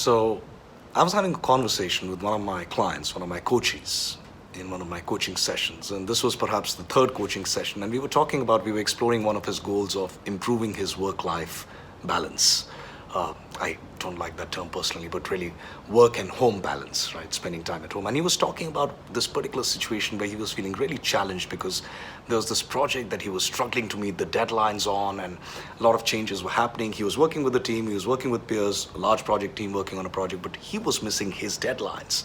So I was having a conversation with one of my clients, one of my coaches, in one of my coaching sessions. And this was perhaps the third coaching session. And we were exploring one of his goals of improving his work-life balance. I don't like that term personally, but really work and home balance, right? Spending time at home. And he was talking about this particular situation where he was feeling really challenged because there was this project that he was struggling to meet the deadlines on, and a lot of changes were happening. He was working with the team, he was working with peers, a large project team working on a project, but he was missing his deadlines.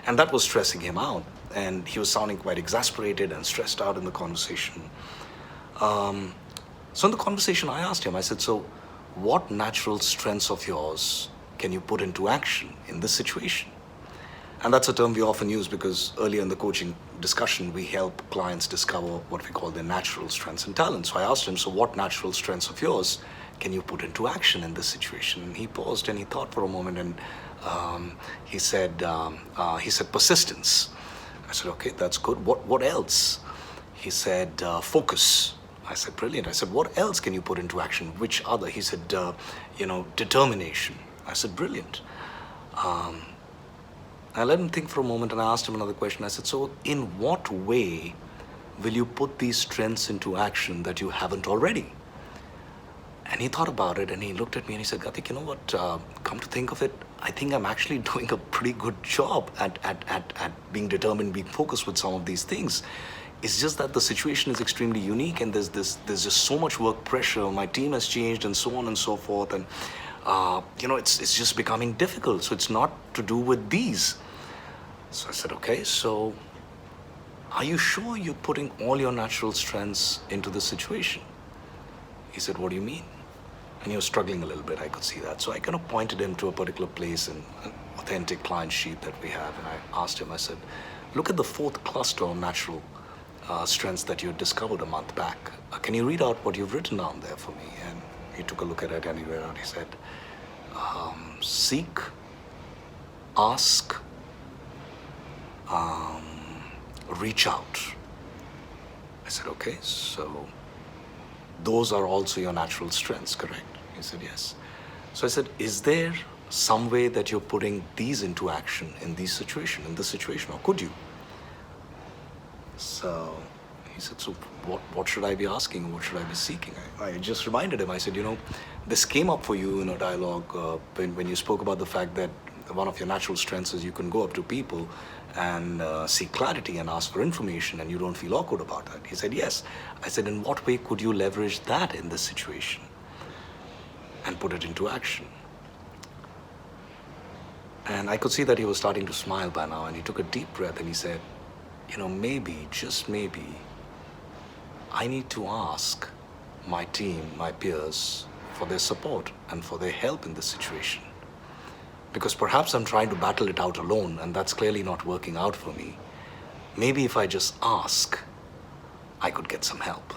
And that was stressing him out. And he was sounding quite exasperated and stressed out in the conversation. So in the conversation, I asked him, I said, so what natural strengths of yours can you put into action in this situation? And that's a term we often use because earlier in the coaching discussion, we help clients discover what we call their natural strengths and talents. So I asked him, so what natural strengths of yours can you put into action in this situation? And he paused and he thought for a moment, and he said persistence. I said, okay, that's good. What else? He said focus. I said, brilliant. I said, what else can you put into action? Which other? He said, determination. I said, brilliant. I let him think for a moment, and I asked him another question. I said, so in what way will you put these strengths into action that you haven't already? And he thought about it, and he looked at me and he said, Gatik, you know what, come to think of it, I think I'm actually doing a pretty good job at being determined, being focused with some of these things. It's just that the situation is extremely unique, and there's just so much work pressure. My team has changed and so on and so forth. And, it's just becoming difficult. So it's not to do with these. So I said, okay, so are you sure you're putting all your natural strengths into the situation? He said, what do you mean? And he was struggling a little bit. I could see that. So I kind of pointed him to a particular place in an authentic client sheet that we have. And I asked him, I said, look at the fourth cluster of natural strengths that you discovered a month back. Can you read out what you've written down there for me? And he took a look at it and he read out, he said, seek, ask, reach out. I said, okay, so those are also your natural strengths, correct? He said, yes. So I said, is there some way that you're putting these into action in this situation, or could you? So he said, so what should I be asking? What should I be seeking? I just reminded him, I said, this came up for you in a dialogue when you spoke about the fact that one of your natural strengths is you can go up to people and seek clarity and ask for information, and you don't feel awkward about that. He said, yes. I said, in what way could you leverage that in this situation and put it into action? And I could see that he was starting to smile by now, and he took a deep breath and he said, maybe, just maybe, I need to ask my team, my peers, for their support and for their help in this situation. Because perhaps I'm trying to battle it out alone, and that's clearly not working out for me. Maybe if I just ask, I could get some help.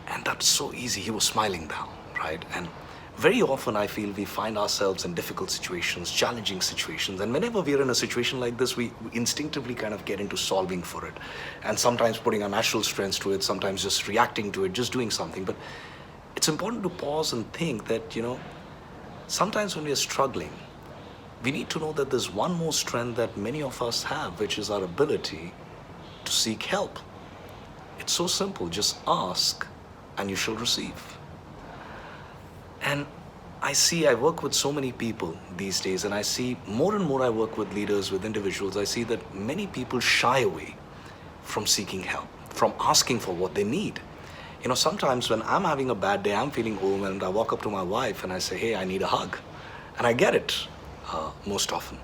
And that's so easy. He was smiling now, right? And very often I feel we find ourselves in difficult situations, challenging situations. And whenever we're in a situation like this, we instinctively kind of get into solving for it. And sometimes putting our natural strengths to it, sometimes just reacting to it, just doing something. But it's important to pause and think that, sometimes when we're struggling, we need to know that there's one more strength that many of us have, which is our ability to seek help. It's so simple. Just ask and you shall receive. And I work with so many people these days, and I see more and more I work with leaders, with individuals. I see that many people shy away from seeking help, from asking for what they need. Sometimes when I'm having a bad day, I'm feeling overwhelmed, I walk up to my wife and I say, hey, I need a hug. And I get it most often.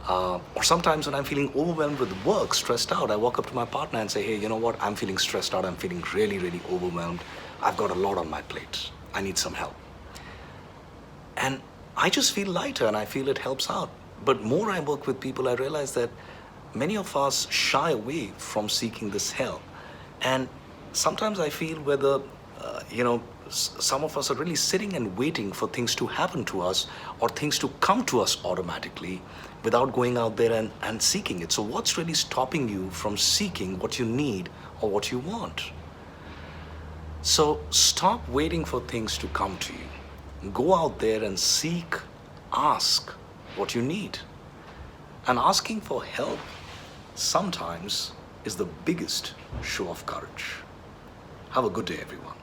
Or sometimes when I'm feeling overwhelmed with work, stressed out, I walk up to my partner and say, hey, you know what? I'm feeling stressed out. I'm feeling really, really overwhelmed. I've got a lot on my plate. I need some help. And I just feel lighter and I feel it helps out. But more I work with people, I realize that many of us shy away from seeking this help. And sometimes I feel whether, some of us are really sitting and waiting for things to happen to us or things to come to us automatically without going out there and seeking it. So what's really stopping you from seeking what you need or what you want? So stop waiting for things to come to you. Go out there and seek ask what you need. And asking for help sometimes is the biggest show of courage. Have a good day, everyone.